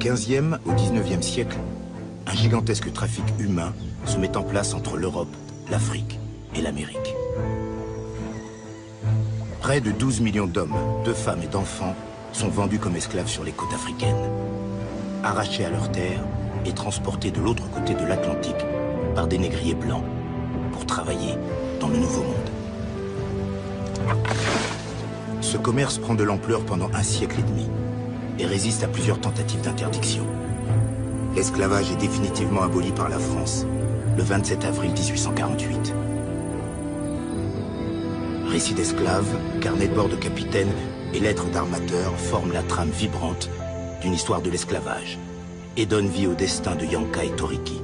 15e au 19e siècle, un gigantesque trafic humain se met en place entre l'Europe, l'Afrique et l'Amérique. Près de 12 millions d'hommes, de femmes et d'enfants sont vendus comme esclaves sur les côtes africaines, arrachés à leurs terres et transportés de l'autre côté de l'Atlantique par des négriers blancs pour travailler dans le Nouveau Monde. Ce commerce prend de l'ampleur pendant un siècle et demi et résiste à plusieurs tentatives d'interdiction. L'esclavage est définitivement aboli par la France le 27 avril 1848. Récits d'esclaves, carnets de bord de capitaine et lettres d'armateurs forment la trame vibrante d'une histoire de l'esclavage et donnent vie au destin de Yanka et Toriki,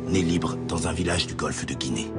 nés libres dans un village du golfe de Guinée.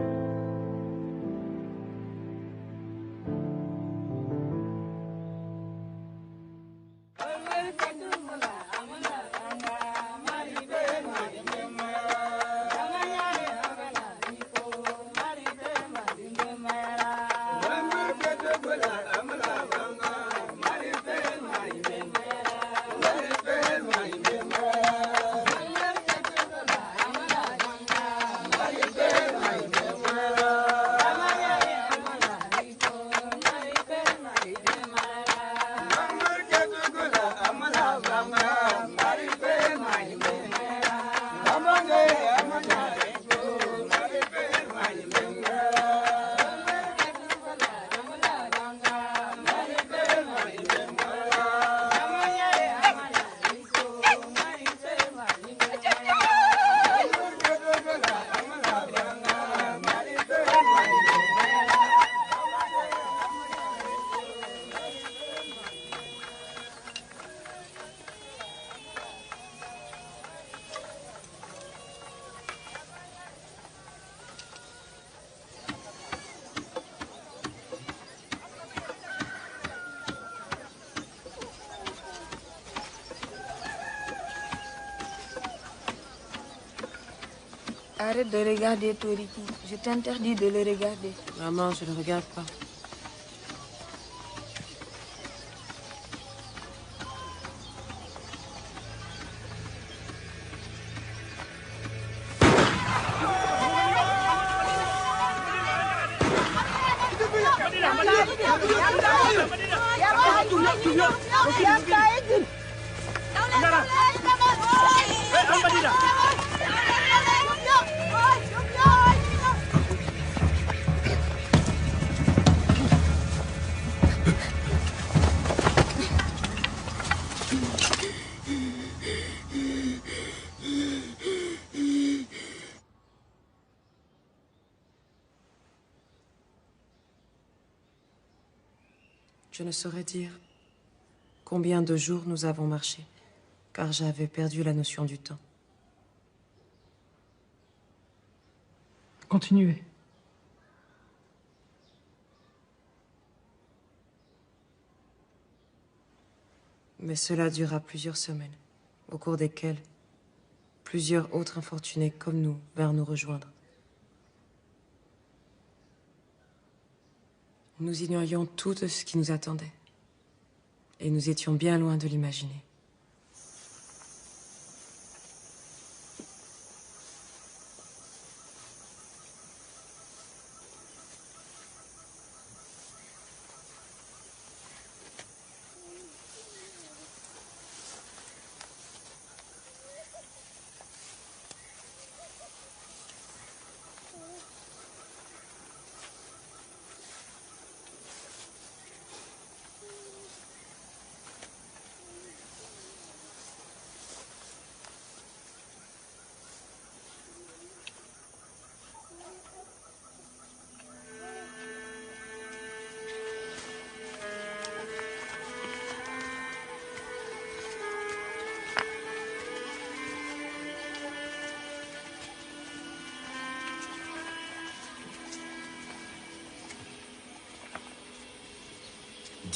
Arrête de regarder Toriki. Je t'interdis de le regarder. Maman, je ne le regarde pas. Je ne saurais dire combien de jours nous avons marché, car j'avais perdu la notion du temps. Continuez. Mais cela dura plusieurs semaines, au cours desquelles plusieurs autres infortunés comme nous vinrent nous rejoindre. Nous ignorions tout de ce qui nous attendait. Et nous étions bien loin de l'imaginer.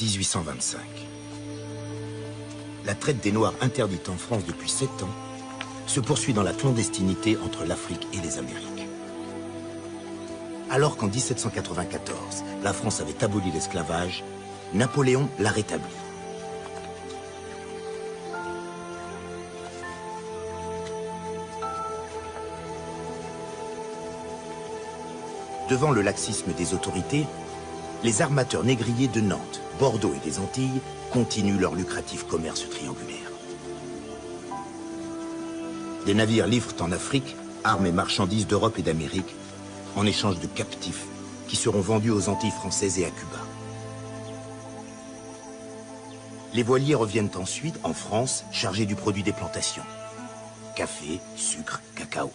« 1825. La traite des Noirs interdite en France depuis 7 ans se poursuit dans la clandestinité entre l'Afrique et les Amériques. Alors qu'en 1794, la France avait aboli l'esclavage, Napoléon l'a rétabli. Devant le laxisme des autorités, les armateurs négriers de Nantes, Bordeaux et des Antilles continuent leur lucratif commerce triangulaire. Des navires livrent en Afrique armes et marchandises d'Europe et d'Amérique en échange de captifs qui seront vendus aux Antilles françaises et à Cuba. Les voiliers reviennent ensuite en France chargés du produit des plantations. Café, sucre, cacao.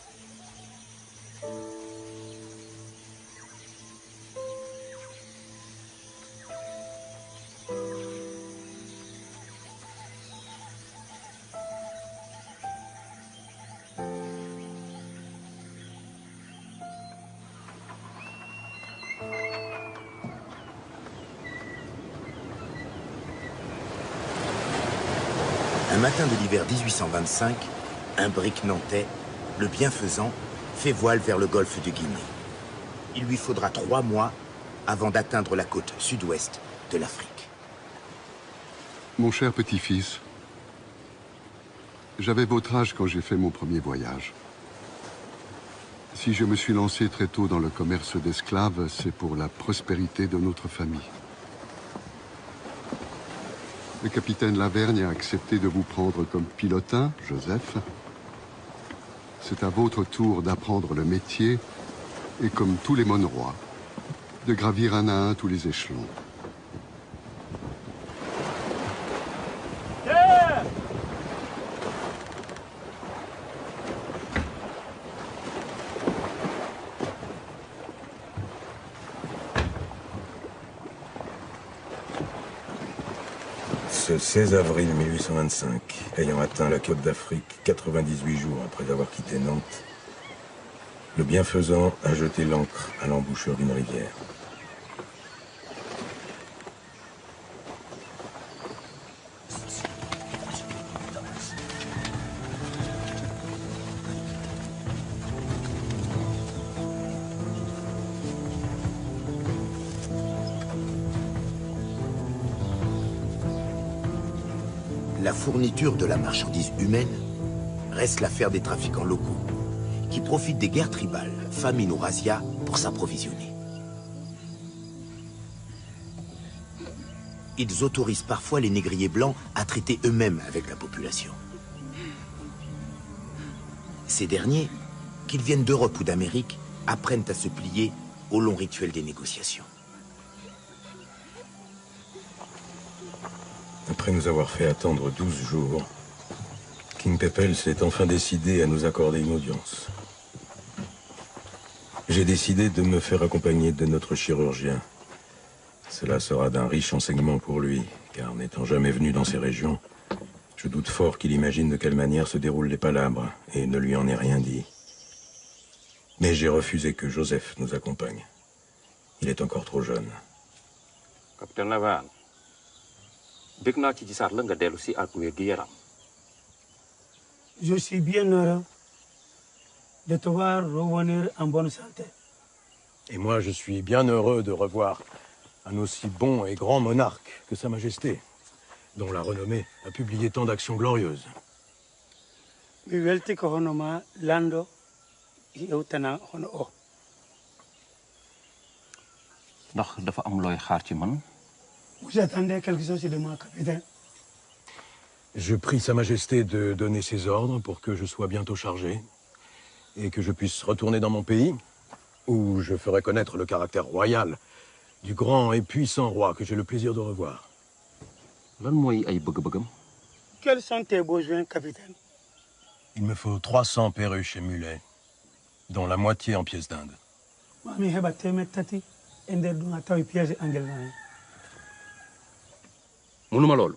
Un matin de l'hiver 1825, un brick nantais, le bienfaisant, fait voile vers le golfe de Guinée. Il lui faudra 3 mois avant d'atteindre la côte sud-ouest de l'Afrique. Mon cher petit-fils, j'avais votre âge quand j'ai fait mon premier voyage. Si je me suis lancé très tôt dans le commerce d'esclaves, c'est pour la prospérité de notre famille. Le capitaine Lavergne a accepté de vous prendre comme pilotin, Joseph. C'est à votre tour d'apprendre le métier et, comme tous les monorois, de gravir un à un tous les échelons. Ce 16 avril 1825, ayant atteint la côte d'Afrique 98 jours après avoir quitté Nantes, le bienfaisant a jeté l'ancre à l'embouchure d'une rivière. La fourniture de la marchandise humaine reste l'affaire des trafiquants locaux, qui profitent des guerres tribales, famine ou razzia, pour s'approvisionner. Ils autorisent parfois les négriers blancs à traiter eux-mêmes avec la population. Ces derniers, qu'ils viennent d'Europe ou d'Amérique, apprennent à se plier au long rituel des négociations. Après nous avoir fait attendre 12 jours, King Pepel s'est enfin décidé à nous accorder une audience. J'ai décidé de me faire accompagner de notre chirurgien. Cela sera d'un riche enseignement pour lui, car n'étant jamais venu dans ces régions, je doute fort qu'il imagine de quelle manière se déroulent les palabres, et ne lui en ai rien dit. Mais j'ai refusé que Joseph nous accompagne. Il est encore trop jeune. Capitaine Lavergne, je suis bien heureux de te voir revenir en bonne santé. Et moi, je suis bien heureux de revoir un aussi bon et grand monarque que Sa Majesté, dont la renommée a publié tant d'actions glorieuses. Mi welti ko hono ma lando yewtana hono o. ndax dafa am looy xaar ci man. Vous attendez quelque chose de moi, capitaine? Je prie Sa Majesté de donner ses ordres pour que je sois bientôt chargé et que je puisse retourner dans mon pays, où je ferai connaître le caractère royal du grand et puissant roi que j'ai le plaisir de revoir. lan mooy ay bëgg-bëggam. Quels sont tes besoins, capitaine? Il me faut 300 perruches et mulets, dont la moitié en pièces d'Inde. Mami heba temet tati e nder ɗum a tawi piège angel nani. mënuma loolu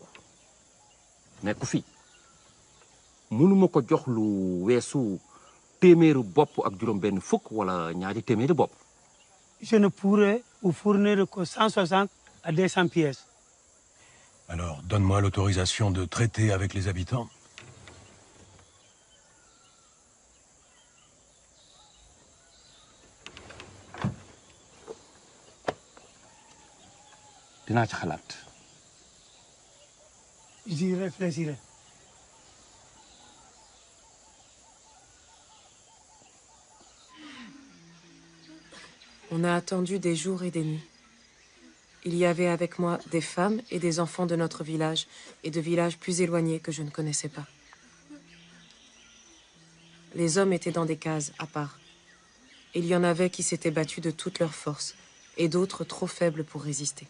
nekku fi mënuma ko jox lu weesu téeméeri bopp ak juróom-benn fukk wala ñaari téeméeri bopp. Je ne pourrais vous fournir que 160 à 200 pièces. Alors, donne-moi l'autorisation de traiter avec les habitants. dinaa ci xalaat. J'y réfléchirai. On On a attendu des jours et des nuits. Il y avait avec moi des femmes et des enfants de notre village et de villages plus éloignés que je ne connaissais pas. Les hommes étaient dans des cases à part. Il y en avait qui s'étaient battus de toute leur force et d'autres trop faibles pour résister.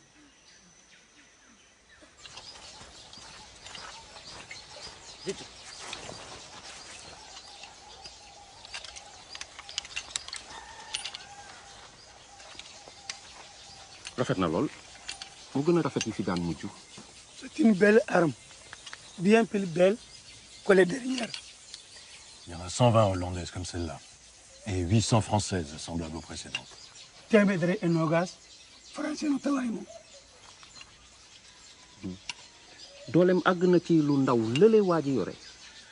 rafet na lool mu gën a rafet yi fi daan mujj. C'est une belle arme, bien plus belle que les dernières. Il y en a 120 hollandaises comme celle-là, et 800 françaises semblables aux précédentes. Témédre et Nogas, français no tawaay moom. dooleem àgg na ci lu ndaw lële waa ji yore.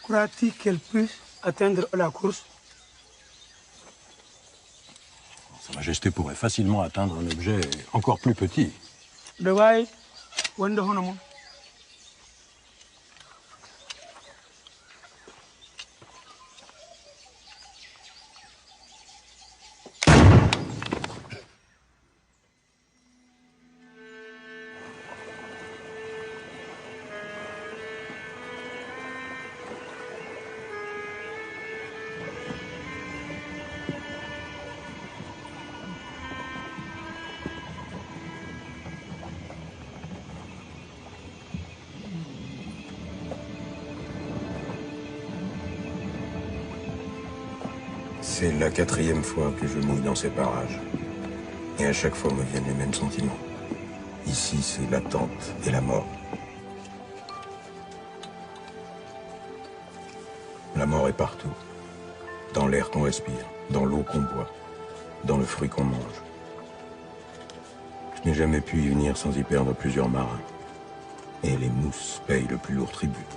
Crois-tu qu'elle puisse atteindre la course? Sa Majesté pourrait facilement atteindre un objet encore plus petit. De waay wonde hono moom. C'est la 4e fois que je mouille dans ces parages. Et à chaque fois me viennent les mêmes sentiments. Ici, c'est l'attente et la mort. La mort est partout. Dans l'air qu'on respire, dans l'eau qu'on boit, dans le fruit qu'on mange. Je n'ai jamais pu y venir sans y perdre plusieurs marins. Et les mousses payent le plus lourd tribut.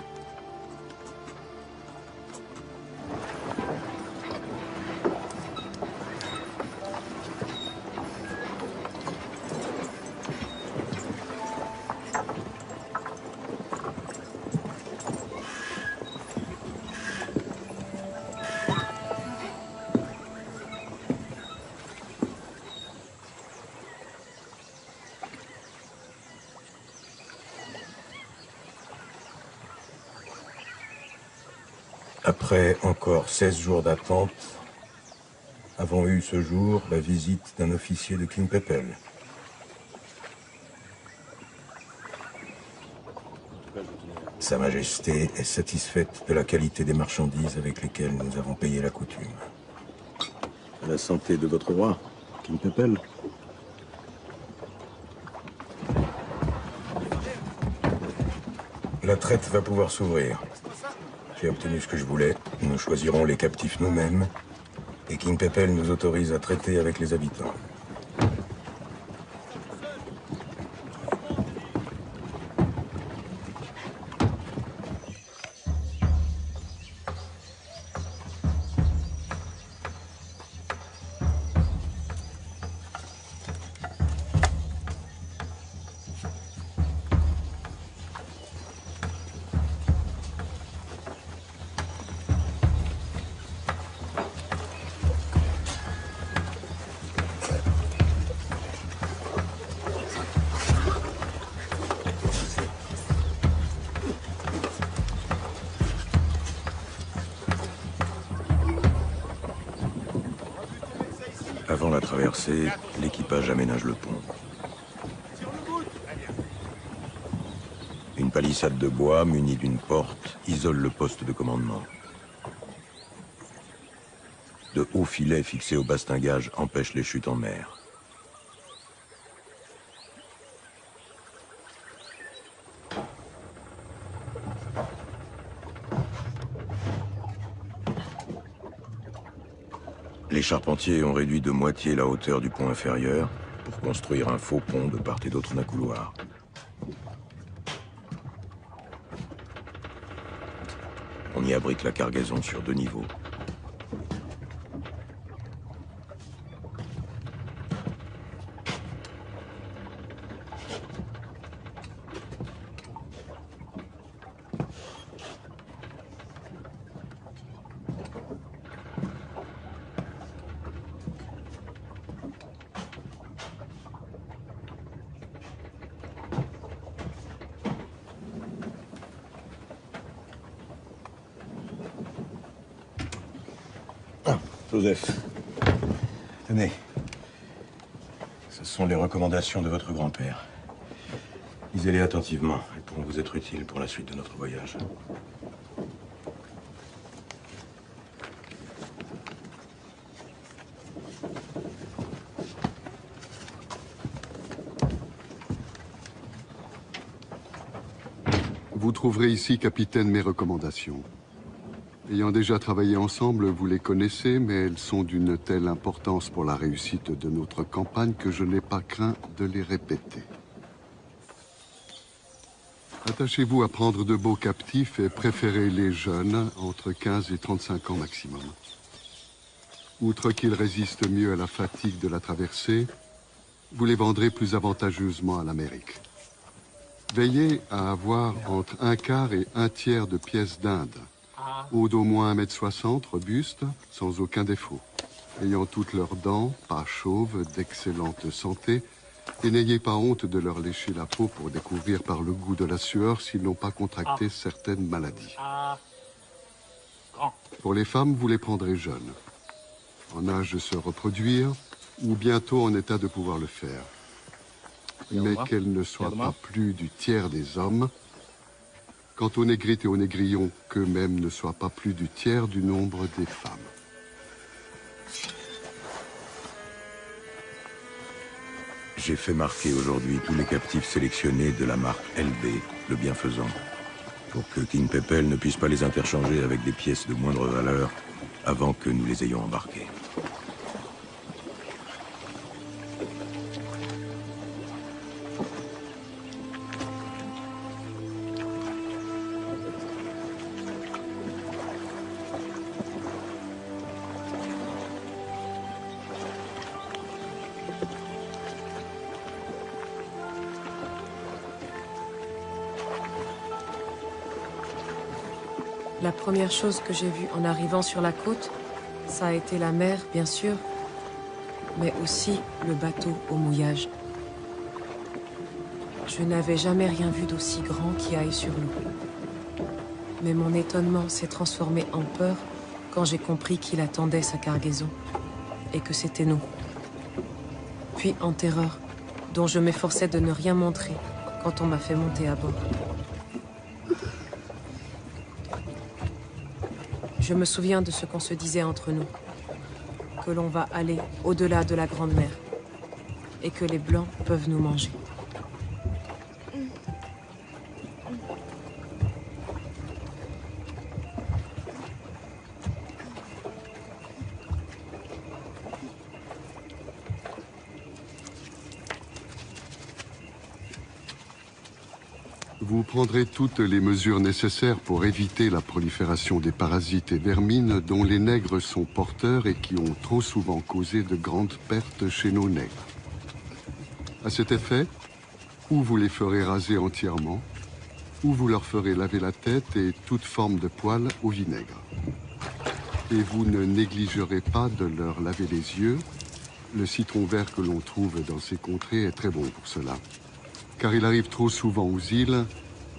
Après encore 16 jours d'attente, avons eu ce jour la visite d'un officier de King Pepel. Sa Majesté est satisfaite de la qualité des marchandises avec lesquelles nous avons payé la coutume. À la santé de votre roi, King Pepel. La traite va pouvoir s'ouvrir. J'ai obtenu ce que je voulais. Nous choisirons les captifs nous-mêmes. Et King Pepel nous autorise à traiter avec les habitants. Avant la traversée, l'équipage aménage le pont. Une palissade de bois munie d'une porte isole le poste de commandement. De hauts filets fixés au bastingage empêchent les chutes en mer. Les charpentiers ont réduit de moitié la hauteur du pont inférieur pour construire un faux pont de part et d'autre d'un couloir. On y abrite la cargaison sur 2 niveaux. Joseph, tenez. Ce sont les recommandations de votre grand-père. Lisez-les attentivement. Elles pourront vous être utiles pour la suite de notre voyage. Vous trouverez ici, capitaine, mes recommandations. Ayant déjà travaillé ensemble, vous les connaissez, mais elles sont d'une telle importance pour la réussite de notre campagne que je n'ai pas craint de les répéter. Attachez-vous à prendre de beaux captifs et préférez les jeunes, entre 15 et 35 ans maximum. Outre qu'ils résistent mieux à la fatigue de la traversée, vous les vendrez plus avantageusement à l'Amérique. Veillez à avoir entre 1/4 et 1/3 de pièces d'Inde, haut d'au moins 1,60 m, robuste, sans aucun défaut, ayant toutes leurs dents, pas chauves, d'excellente santé, et n'ayez pas honte de leur lécher la peau pour découvrir par le goût de la sueur s'ils n'ont pas contracté certaines maladies. Pour les femmes, vous les prendrez jeunes, en âge de se reproduire, ou bientôt en état de pouvoir le faire. Mais qu'elles ne soient pas plus du tiers des hommes. Quant aux négrites et aux négrillons, qu'eux-mêmes ne soient pas plus du tiers du nombre des femmes. J'ai fait marquer aujourd'hui tous les captifs sélectionnés de la marque LB, le bienfaisant, pour que King Pepel ne puisse pas les interchanger avec des pièces de moindre valeur avant que nous les ayons embarqués. La première chose que j'ai vue en arrivant sur la côte, ça a été la mer, bien sûr, mais aussi le bateau au mouillage. Je n'avais jamais rien vu d'aussi grand qui aille sur l'eau. Mais mon étonnement s'est transformé en peur quand j'ai compris qu'il attendait sa cargaison et que c'était nous. Puis en terreur, dont je m'efforçais de ne rien montrer quand on m'a fait monter à bord. Je me souviens de ce qu'on se disait entre nous, que l'on va aller au-delà de la Grande Mer et que les Blancs peuvent nous manger. Vous prendrez toutes les mesures nécessaires pour éviter la prolifération des parasites et vermines dont les nègres sont porteurs et qui ont trop souvent causé de grandes pertes chez nos nègres. À cet effet, ou vous les ferez raser entièrement, ou vous leur ferez laver la tête et toute forme de poils au vinaigre. Et vous ne négligerez pas de leur laver les yeux. Le citron vert que l'on trouve dans ces contrées est très bon pour cela. Car il arrive trop souvent aux îles,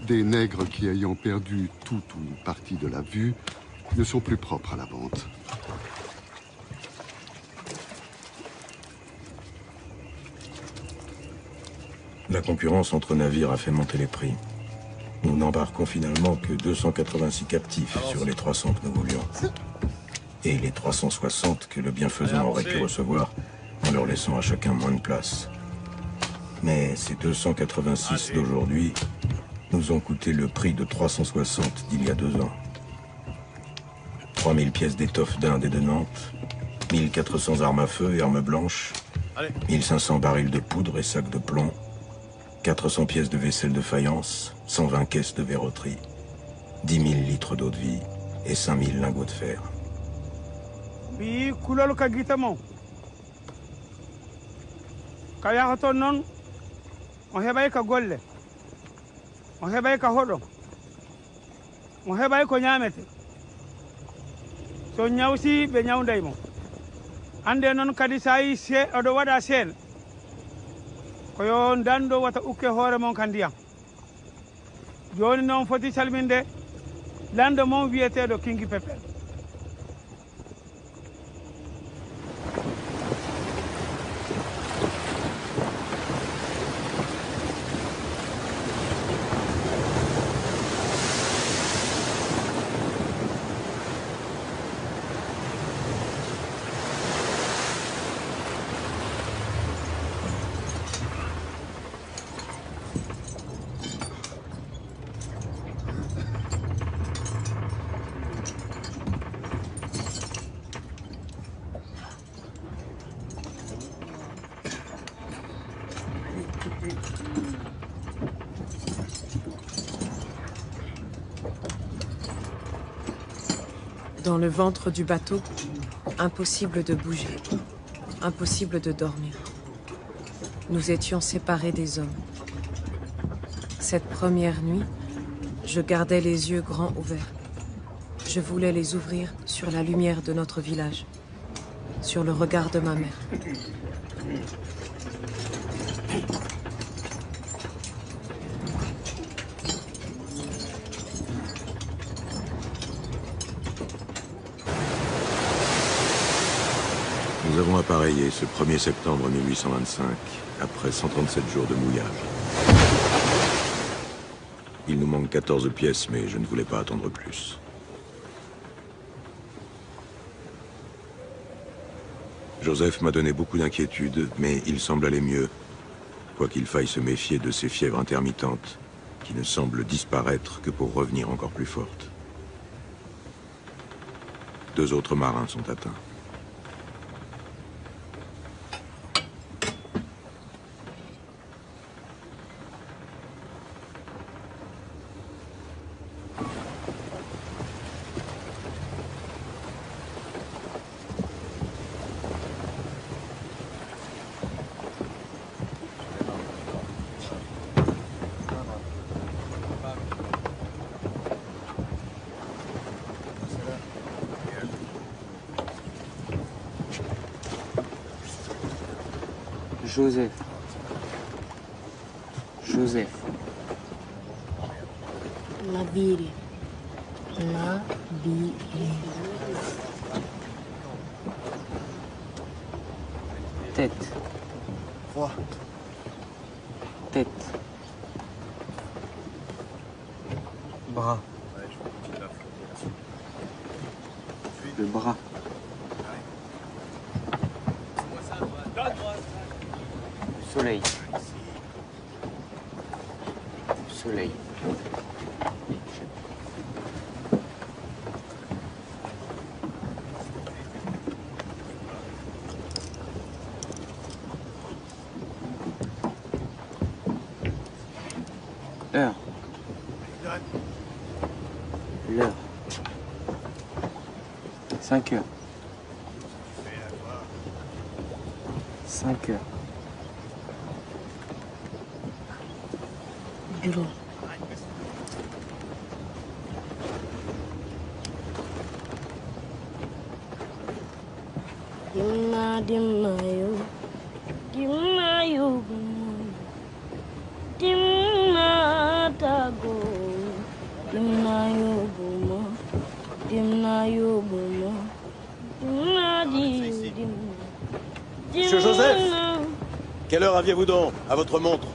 des nègres qui, ayant perdu toute ou une partie de la vue, ne sont plus propres à la vente. La concurrence entre navires a fait monter les prix. Nous n'embarquons finalement que 286 captifs sur les 300 que nous voulions. Et les 360 que le bienfaisant aurait pu recevoir en leur laissant à chacun moins de place. Mais ces 286 d'aujourd'hui nous ont coûté le prix de 360 d'il y a 2 ans. 3000 pièces d'étoffe d'Inde et de Nantes, 1400 armes à feu et armes blanches, 1500 barils de poudre et sacs de plomb, 400 pièces de vaisselle de faïence, 120 caisses de verroterie, 10 000 litres d'eau de vie et 5000 lingots de fer. Oui, couleur kagitamo. Kaya haton non. On heɓay ka golle, on heɓay ka hoɗo, on heɓay ko ñamete. So ñawsi ɓe ñawdaymo. Hande noon kadi sa yi oɗo waɗa seene ko yo dando wata ukke hoore mon ka ndiyam. Joni noon foti salminde lando mon wiyeteɗo King Pepel. Dans le ventre du bateau, impossible de bouger, impossible de dormir. Nous étions séparés des hommes. Cette première nuit, je gardais les yeux grands ouverts. Je voulais les ouvrir sur la lumière de notre village, sur le regard de ma mère. Nous avons appareillé ce 1er septembre 1825, après 137 jours de mouillage. Il nous manque 14 pièces, mais je ne voulais pas attendre plus. Joseph m'a donné beaucoup d'inquiétudes, mais il semble aller mieux, quoiqu'il faille se méfier de ces fièvres intermittentes, qui ne semblent disparaître que pour revenir encore plus fortes. 2 autres marins sont atteints. Joseph. Joseph. Nabili. Nabili. Tête. Croix. Tête. Bras. Le bras. Soleil. Soleil. Heure. L'heure. 5 heures. 5 heures. Bureau. Dimna yo, dimna tago, dimna yo boma, dimna yo boma, dimna di, dimna. Monsieur Joseph, quelle heure aviez-vous donc à votre montre?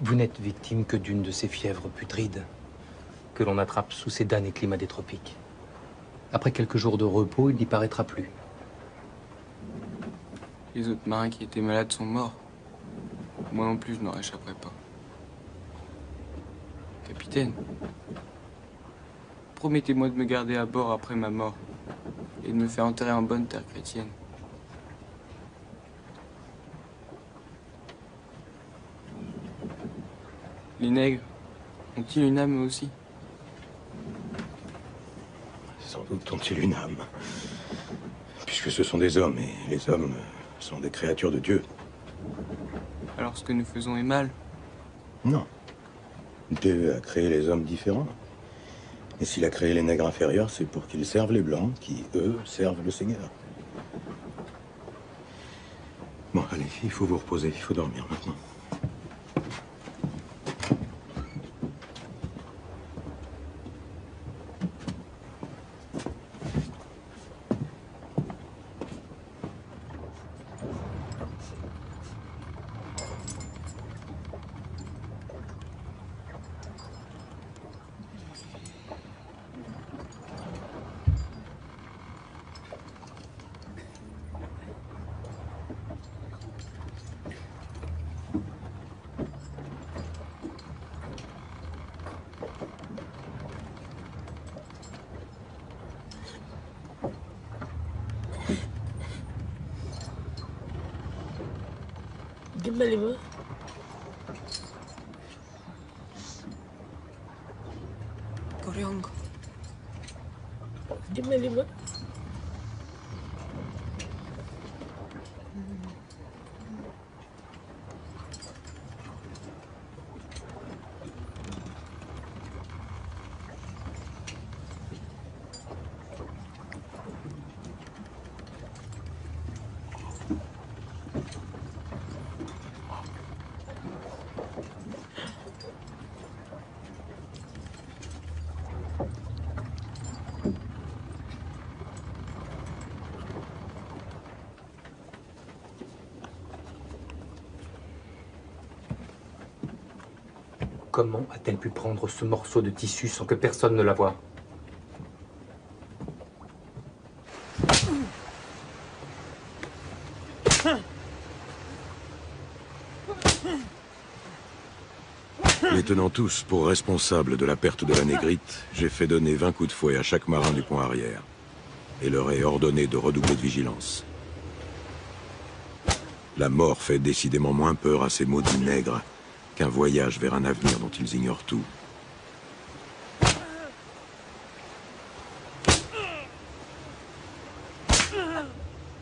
Vous n'êtes victime que d'une de ces fièvres putrides que l'on attrape sous ces damnés climats des tropiques. Après quelques jours de repos, il n'y paraîtra plus. Les autres marins qui étaient malades sont morts. Moi non plus, je n'en réchapperai pas. Capitaine, promettez-moi de me garder à bord après ma mort et de me faire enterrer en bonne terre chrétienne. Les nègres ont-ils une âme eux aussi? Sans doute ont-ils une âme. Puisque ce sont des hommes, et les hommes sont des créatures de Dieu. Alors ce que nous faisons est mal? Non. Dieu a créé les hommes différents. Et s'il a créé les nègres inférieurs, c'est pour qu'ils servent les blancs, qui, eux, servent le Seigneur. Bon, allez, il faut vous reposer, il faut dormir maintenant. dimbali ma Koryongo dimbali ma Comment a-t-elle pu prendre ce morceau de tissu sans que personne ne la voie? Les tenant tous pour responsables de la perte de la Négrite, j'ai fait donner 20 coups de fouet à chaque marin du pont arrière et leur ai ordonné de redoubler de vigilance. La mort fait décidément moins peur à ces maudits nègres qu'un voyage vers un avenir dont ils ignorent tout.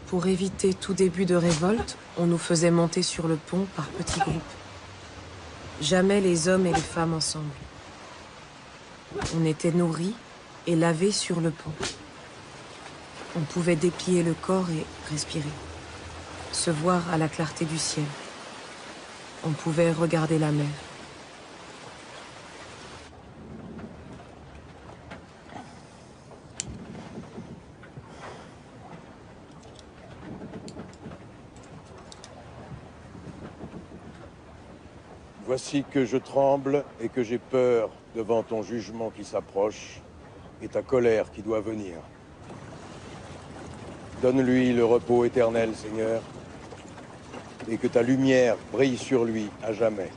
Pour éviter tout début de révolte, on nous faisait monter sur le pont par petits groupes. Jamais les hommes et les femmes ensemble. On était nourris et lavés sur le pont. On pouvait déplier le corps et respirer. Se voir à la clarté du ciel. On pouvait regarder la mer. Voici que je tremble et que j'ai peur devant ton jugement qui s'approche et ta colère qui doit venir. Donne-lui le repos éternel, Seigneur, et que ta lumière brille sur lui à jamais.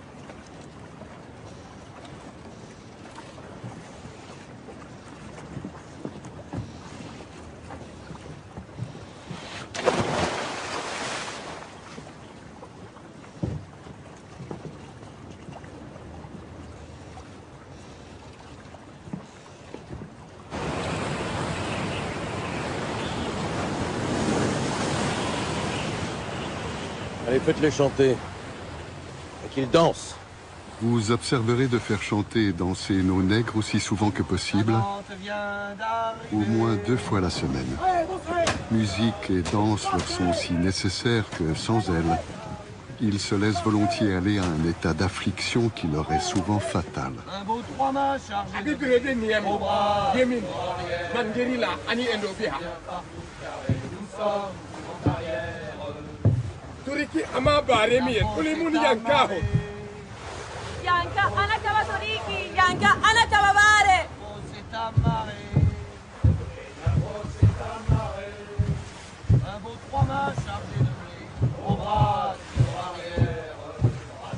Allez, faites-les chanter. Et qu'ils dansent. Vous observerez de faire chanter et danser nos nègres aussi souvent que possible, au moins 2 fois la semaine. Musique et danse leur sont si nécessaires que, sans elles, ils se laissent volontiers aller à un état d'affliction qui leur est souvent fatal. Un beau 3 mains chargé au bras, Turiki ama bare mi en kuli muni yanka ho. Yanka ana tava Turiki, yanka ana tava bare. Un beau 3 mains chargé de blé au bras, sur arrière.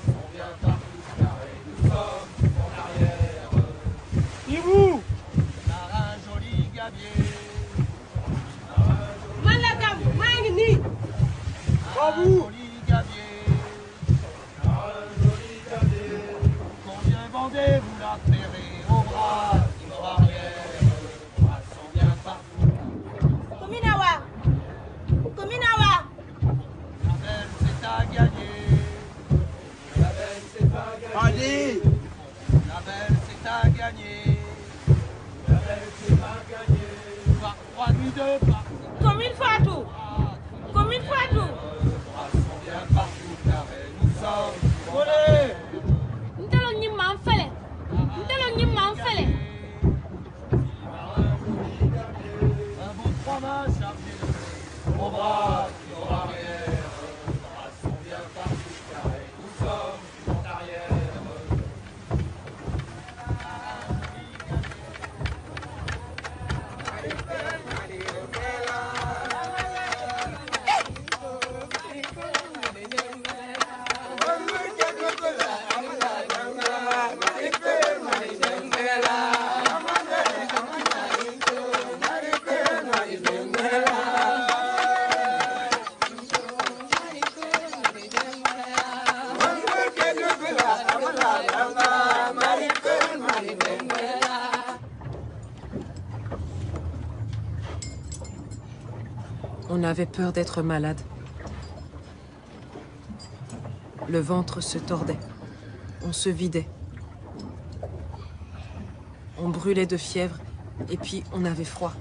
On vient partout carré, nous sommes en arrière. Ibu, Marin joli gabier. Malakam, mangni. Babu. Combien vendez-vous la ferrée au bras, sur arrière, bras sont bien partout. Kominawa. Kominawa. La belle c'est à gagner. La belle c'est à gagner. Allez. La belle c'est à gagner. La belle c'est à gagner. Par 3 nuits de partie. Commune Fatou. Commune Fatou. Partout carré, nous sommes volés. Ntelo ni manfele. Ntelo ni manfele. Un beau 3 mains chargé de blé au bras, sur arrière. Bras sont bien partout carré, nous sommes en arrière. Allez, On avait peur d'être malade. Le ventre se tordait. On se vidait. On brûlait de fièvre et puis on avait froid.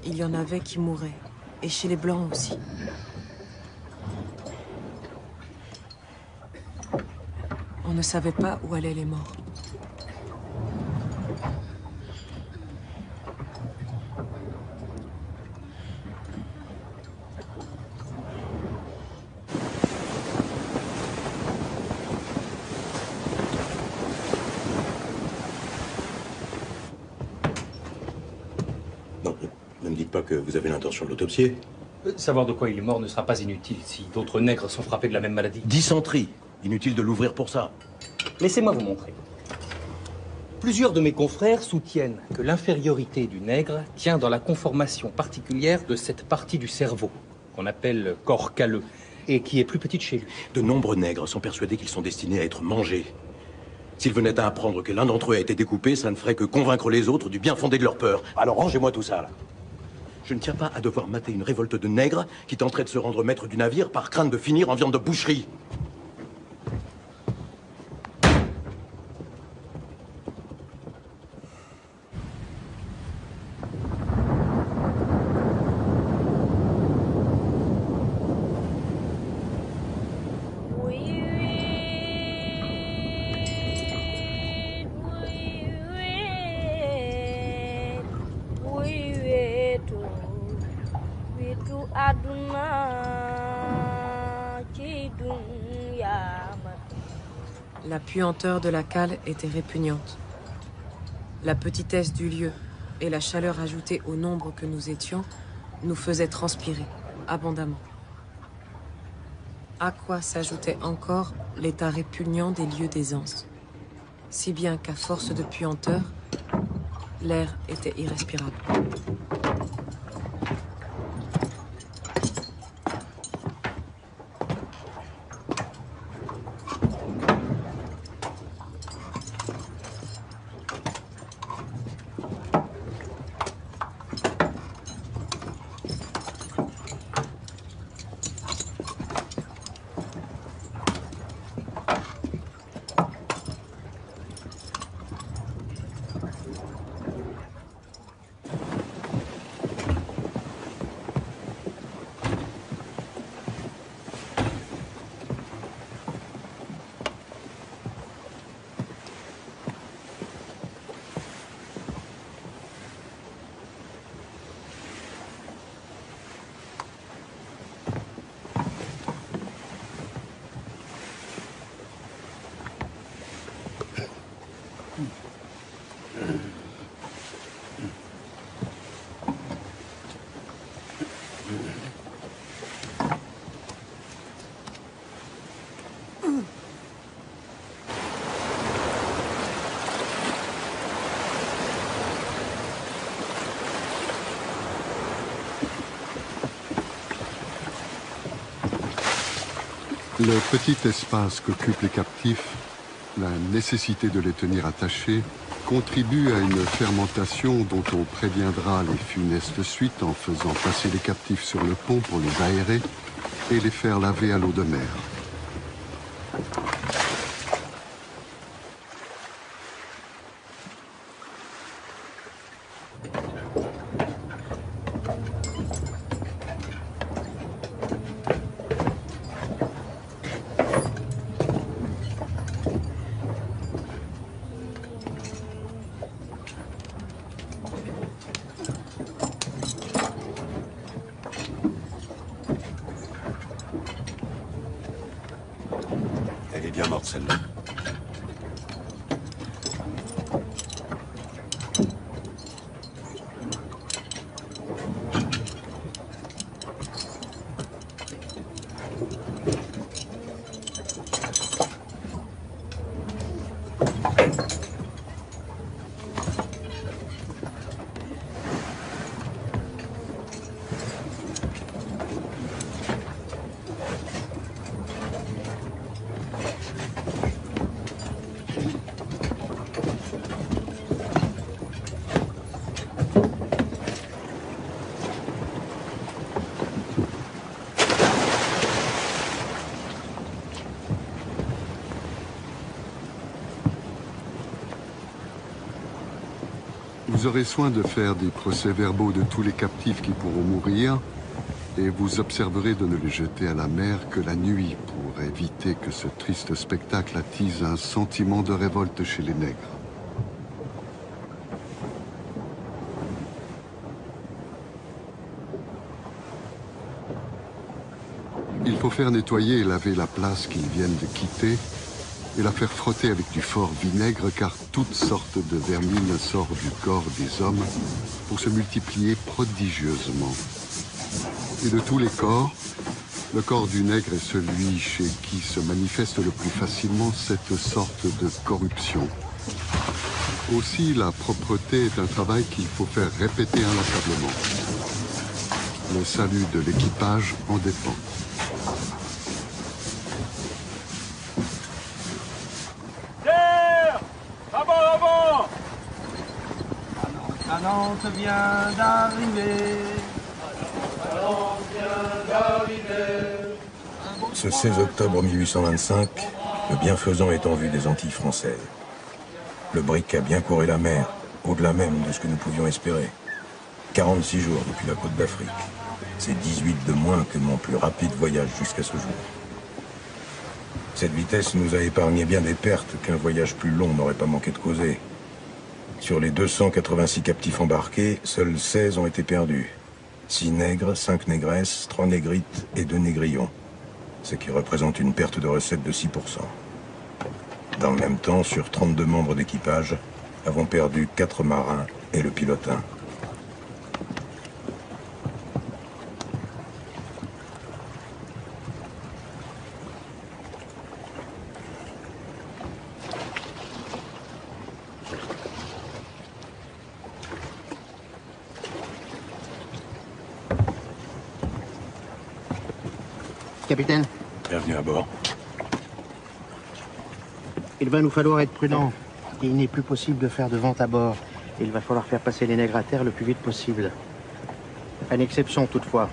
Il y en avait qui mouraient. Et chez les Blancs aussi. On ne savait pas où allaient les morts. Non, ne me dites pas que vous avez l'intention de l'autopsier. Savoir de quoi il est mort ne sera pas inutile si d'autres nègres sont frappés de la même maladie. Dysenterie. Inutile de l'ouvrir pour ça. Laissez-moi vous montrer. Plusieurs de mes confrères soutiennent que l'infériorité du nègre tient dans la conformation particulière de cette partie du cerveau, qu'on appelle corps calleux, et qui est plus petite chez lui. De nombreux nègres sont persuadés qu'ils sont destinés à être mangés. S'ils venaient à apprendre que l'un d'entre eux a été découpé, ça ne ferait que convaincre les autres du bien fondé de leur peur. Alors rangez-moi tout ça, là. Je ne tiens pas à devoir mater une révolte de nègres qui tenteraient de se rendre maître du navire par crainte de finir en viande de boucherie. La puanteur de la cale était répugnante. La petitesse du lieu et la chaleur ajoutée au nombre que nous étions nous faisaient transpirer abondamment. À quoi s'ajoutait encore l'état répugnant des lieux d'aisance, si bien qu'à force de puanteur, l'air était irrespirable. Le petit espace qu'occupent les captifs, la nécessité de les tenir attachés, contribue à une fermentation dont on préviendra les funestes suites en faisant passer les captifs sur le pont pour les aérer et les faire laver à l'eau de mer. Elle est bien morte, celle-là. Vous aurez soin de faire des procès-verbaux de tous les captifs qui pourront mourir, et vous observerez de ne les jeter à la mer que la nuit pour éviter que ce triste spectacle attise un sentiment de révolte chez les nègres. Il faut faire nettoyer et laver la place qu'ils viennent de quitter et la faire frotter avec du fort vinaigre car toutes sortes de vermines sortent du corps des hommes pour se multiplier prodigieusement. Et de tous les corps, le corps du nègre est celui chez qui se manifeste le plus facilement cette sorte de corruption. Aussi, la propreté est un travail qu'il faut faire répéter inlassablement. Le salut de l'équipage en dépend. Talente vient d'arriver. Ce 16 octobre 1825, le bienfaisant est en vue des Antilles françaises. Le brick a bien couru la mer, au-delà même de ce que nous pouvions espérer. 46 jours depuis la côte d'Afrique. C'est 18 de moins que mon plus rapide voyage jusqu'à ce jour. Cette vitesse nous a épargné bien des pertes qu'un voyage plus long n'aurait pas manqué de causer. Sur les 286 captifs embarqués, seuls 16 ont été perdus. 6 nègres, 5 négresses, 3 négrites et 2 négrillons. Ce qui représente une perte de recettes de 6%. Dans le même temps, sur 32 membres d'équipage, avons perdu 4 marins et le pilotin. Capitaine. Bienvenue à bord. Il va nous falloir être prudents. Il n'est plus possible de faire de vente à bord. Il va falloir faire passer les nègres à terre le plus vite possible. À une exception toutefois.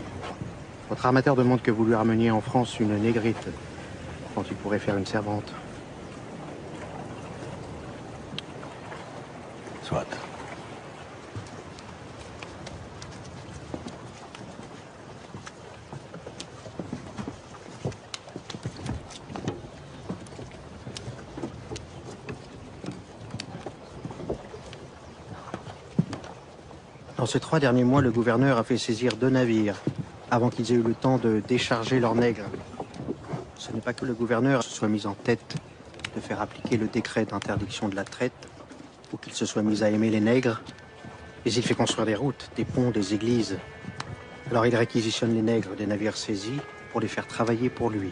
Votre armateur demande que vous lui rameniez en France une négrite, dont il pourrait faire une servante. Soit. Dans ces 3 derniers mois, le gouverneur a fait saisir 2 navires, avant qu'ils aient eu le temps de décharger leurs nègres. Ce n'est pas que le gouverneur se soit mis en tête de faire appliquer le décret d'interdiction de la traite, ou qu'il se soit mis à aimer les nègres, mais il fait construire des routes, des ponts, des églises. Alors il réquisitionne les nègres des navires saisis pour les faire travailler pour lui.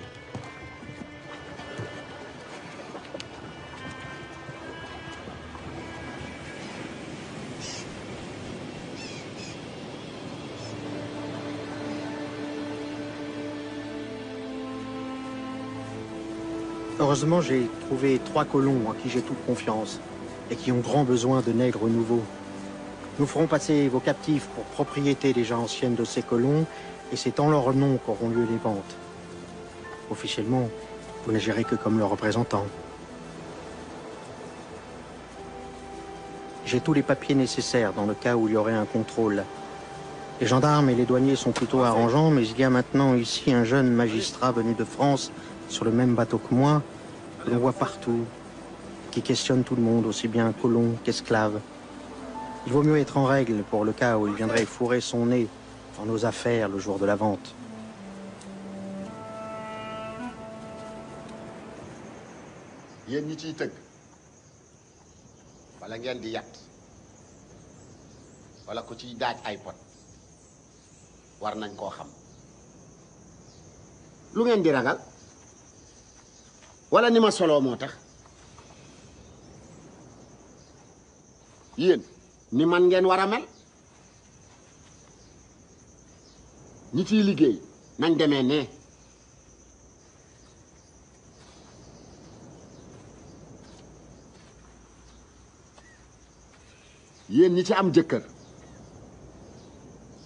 Heureusement, j'ai trouvé 3 colons en qui j'ai toute confiance et qui ont grand besoin de nègres nouveaux. Nous ferons passer vos captifs pour propriété déjà ancienne de ces colons et c'est en leur nom qu'auront lieu les ventes. Officiellement, vous n'agirez que comme leur représentant. J'ai tous les papiers nécessaires dans le cas où il y aurait un contrôle. Les gendarmes et les douaniers sont plutôt arrangeants, mais il y a maintenant ici un jeune magistrat venu de France sur le même bateau que moi, que l'on voit partout, qui questionne tout le monde, aussi bien colons qu'esclaves. Il vaut mieux être en règle pour le cas où il viendrait fourrer son nez dans nos affaires le jour de la vente. yéen ñi ciy tëgg wala ngeen di yat wala ku ciy daaj ay pot war nañ koo xam lu ngeen di ragal wala ni ma soloo moo tax yéen ni man ngeen war a mel ñi ciy liggéey nañ demee ne yéen ñi ci am jëkkër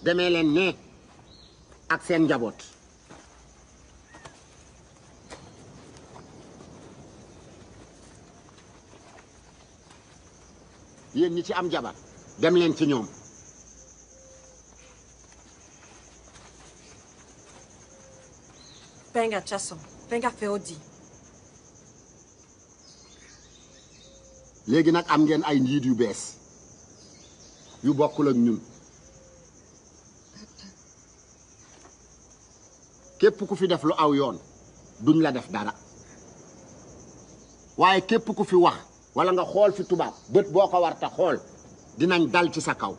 demee leen ne ak seen njaboot yéen ñi ci am jabar dem leen ci ñoom. Penga Chasson, Penga Feodi. léegi nag am ngeen ay njiit yu bees yu bokkul ak ñun képp ku fi def lu aw yoon duñ la def dara waaye képp ku fi wax wala nga xool fi tubaab bët boo ko war ta xool dinañ dal ci sa kaw.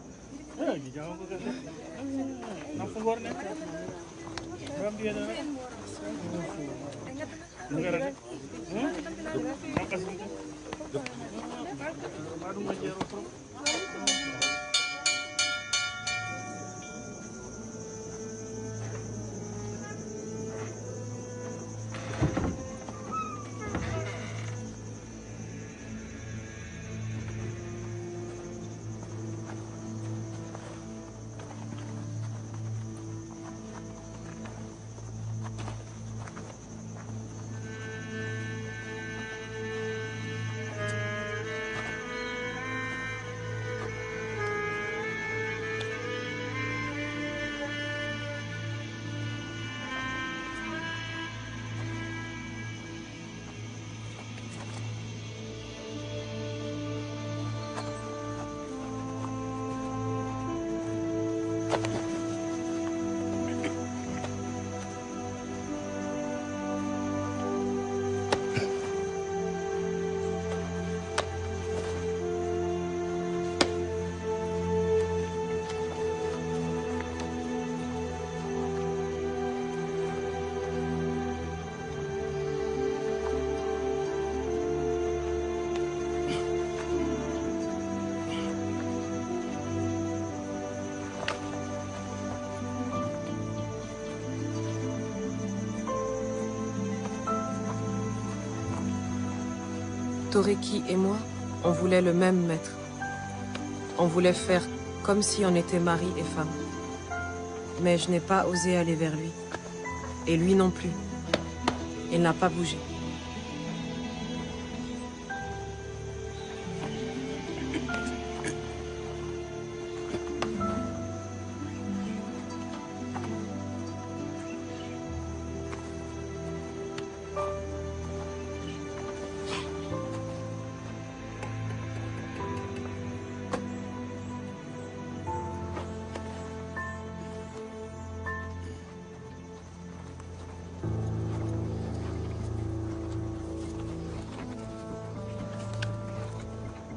Toreki et moi, on voulait le même maître. On voulait faire comme si on était mari et femme. Mais je n'ai pas osé aller vers lui. Et lui non plus. Il n'a pas bougé.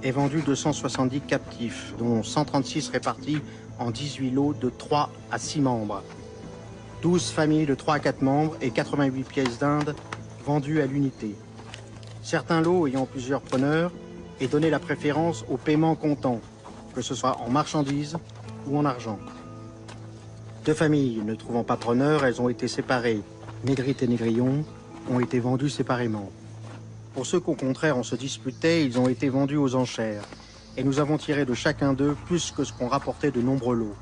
Est vendu 270 captifs, dont 136 répartis en 18 lots de 3 à 6 membres. 12 familles de 3 à 4 membres et 88 pièces d'Inde vendues à l'unité. Certains lots ayant plusieurs preneurs et donné la préférence au paiement comptant, que ce soit en marchandises ou en argent. 2 familles ne trouvant pas preneur, elles ont été séparées. Négrite et Négrillon ont été vendus séparément. Pour ceux qu'au contraire on se disputait, ils ont été vendus aux enchères. Et nous avons tiré de chacun d'eux plus que ce qu'ont rapporté de nombreux lots.